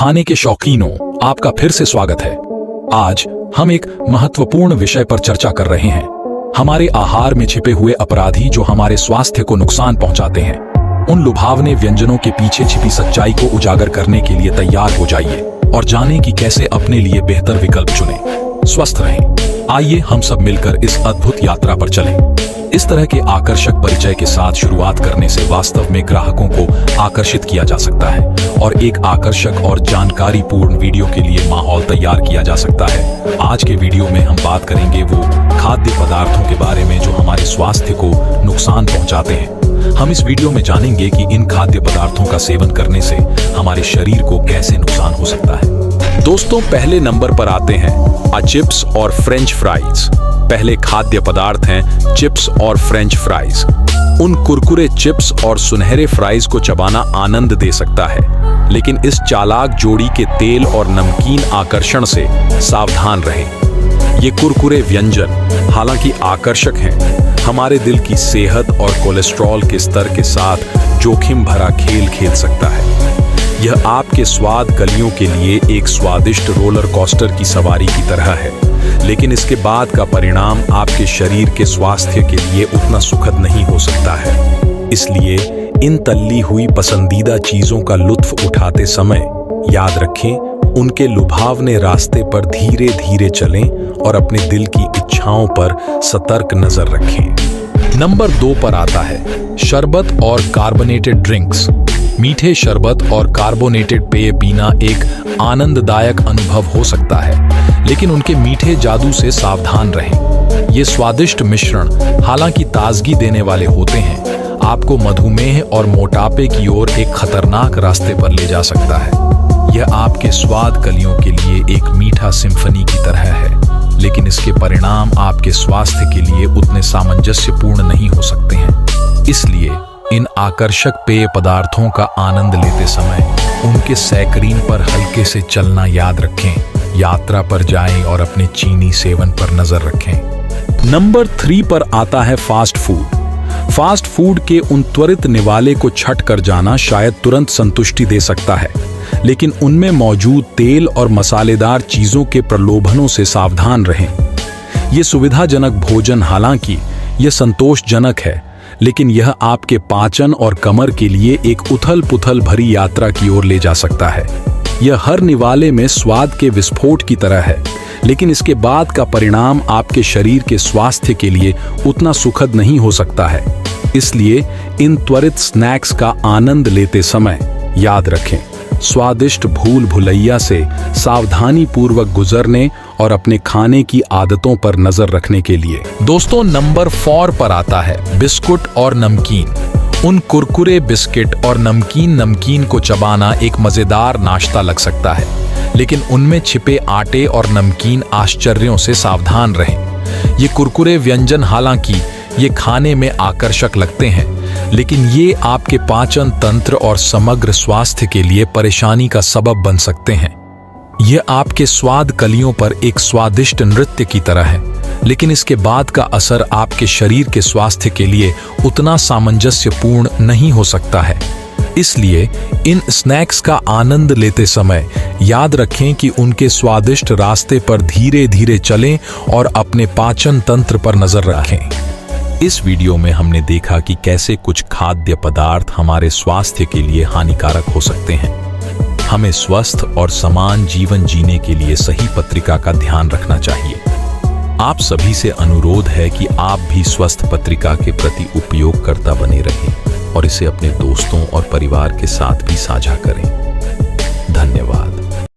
खाने के शौकीनों, आपका फिर से स्वागत है। आज हम एक महत्वपूर्ण विषय पर चर्चा कर रहे हैं। हमारे आहार में छिपे हुए अपराधी जो हमारे स्वास्थ्य को नुकसान पहुंचाते हैं। उन लुभावने व्यंजनों के पीछे छिपी सच्चाई को उजागर करने के लिए तैयार हो जाइए और जानें कि कैसे अपने लिए बेहतर विकल्प चुनें, स्वस्थ रहें। आइए हम सब मिलकर इस अद्भुत यात्रा पर चलें। इस तरह के आकर्षक परिचय के साथ शुरुआत करने से वास्तव में ग्राहकों को आकर्षित किया जा सकता है और एक आकर्षक और जानकारीपूर्ण वीडियो के लिए माहौल तैयार किया जा सकता है। आज के वीडियो में हम बात करेंगे वो खाद्य पदार्थों के बारे में जो हमारे स्वास्थ्य को नुकसान पहुंचाते हैं। हम इस वीडियो में जानेंगे कि इन खाद्य पदार्थों का सेवन करने से हमारे शरीर को कैसे नुकसान हो सकता है। दोस्तों, पहले नंबर पर आते हैं चिप्स और फ्रेंच फ्राइज। पहले खाद्य पदार्थ हैं चिप्स और फ्रेंच फ्राइज। उन कुरकुरे चिप्स और सुनहरे फ्राइज को चबाना आनंद दे सकता है, लेकिन इस चालाक जोड़ी के तेल और नमकीन आकर्षण से सावधान रहें। ये कुरकुरे व्यंजन हालांकि आकर्षक हैं, हमारे दिल की सेहत और कोलेस्ट्रॉल के स्तर के साथ जोखिम भरा खेल खेल सकता है। यह आपके स्वाद गलियों के लिए एक स्वादिष्ट रोलर कोस्टर की सवारी की तरह है, लेकिन इसके बाद का परिणाम आपके शरीर के स्वास्थ्य के लिए उतना सुखद नहीं हो सकता है। इसलिए इन तली हुई पसंदीदा चीजों का लुत्फ उठाते समय याद रखें, उनके लुभावने रास्ते पर धीरे धीरे चलें और अपने दिल की इच्छाओं पर सतर्क नजर रखें। नंबर 2 पर आता है शरबत और कार्बोनेटेड ड्रिंक्स। मीठे शरबत और कार्बोनेटेड पेय पीना एक आनंददायक अनुभव हो सकता है, लेकिन उनके मीठे जादू से सावधान रहें। ये स्वादिष्ट मिश्रण हालांकि ताजगी देने वाले होते हैं, आपको मधुमेह और मोटापे की ओर एक खतरनाक रास्ते पर ले जा सकता है। यह आपके स्वाद कलियों के लिए एक मीठा सिम्फनी की तरह है, लेकिन इसके परिणाम आपके स्वास्थ्य के लिए उतने सामंजस्यपूर्ण नहीं हो सकते हैं। इसलिए इन आकर्षक पेय पदार्थों का आनंद लेते समय उनके सैकरीन पर हल्के से चलना याद रखें। यात्रा पर जाएं और अपने चीनी सेवन पर नजर रखें। नंबर 3 पर आता है फास्ट फूड। फास्ट फूड के उन त्वरित निवाले को छट कर जाना शायद तुरंत संतुष्टि दे सकता है, लेकिन उनमें मौजूद तेल और मसालेदार चीजों के प्रलोभनों से सावधान रहें। ये सुविधाजनक भोजन हालांकि यह संतोषजनक है, लेकिन यह आपके पाचन और कमर के लिए एक उथल-पुथल भरी यात्रा की ओर ले जा सकता है। यह हर निवाले में स्वाद के विस्फोट की तरह है, लेकिन इसके बाद का परिणाम आपके शरीर के स्वास्थ्य के लिए उतना सुखद नहीं हो सकता है। इसलिए इन त्वरित स्नैक्स का आनंद लेते समय याद रखें, स्वादिष्ट भूल भुलैया से सावधानी पूर्वक गुजरने और अपने खाने की आदतों पर नजर रखने के लिए। दोस्तों, नंबर 4 पर आता है बिस्कुट और नमकीन। उन कुरकुरे बिस्किट और नमकीन को चबाना एक मजेदार नाश्ता लग सकता है, लेकिन उनमें छिपे आटे और नमकीन आश्चर्यों से सावधान रहें। ये कुरकुरे व्यंजन हालांकि ये खाने में आकर्षक लगते हैं, लेकिन ये आपके पाचन तंत्र और समग्र स्वास्थ्य के लिए परेशानी का सबब बन सकते हैं। यह आपके स्वाद कलियों पर एक स्वादिष्ट नृत्य की तरह है, लेकिन इसके बाद का असर आपके शरीर के स्वास्थ्य के लिए उतना सामंजस्यपूर्ण नहीं हो सकता है। इसलिए इन स्नैक्स का आनंद लेते समय याद रखें कि उनके स्वादिष्ट रास्ते पर धीरे धीरे चलें और अपने पाचन तंत्र पर नजर रखें। इस वीडियो में हमने देखा कि कैसे कुछ खाद्य पदार्थ हमारे स्वास्थ्य के लिए हानिकारक हो सकते हैं। हमें स्वस्थ और समान जीवन जीने के लिए सही पत्रिका का ध्यान रखना चाहिए। आप सभी से अनुरोध है कि आप भी स्वस्थ पत्रिका के प्रति उपयोगकर्ता बने रहें और इसे अपने दोस्तों और परिवार के साथ भी साझा करें।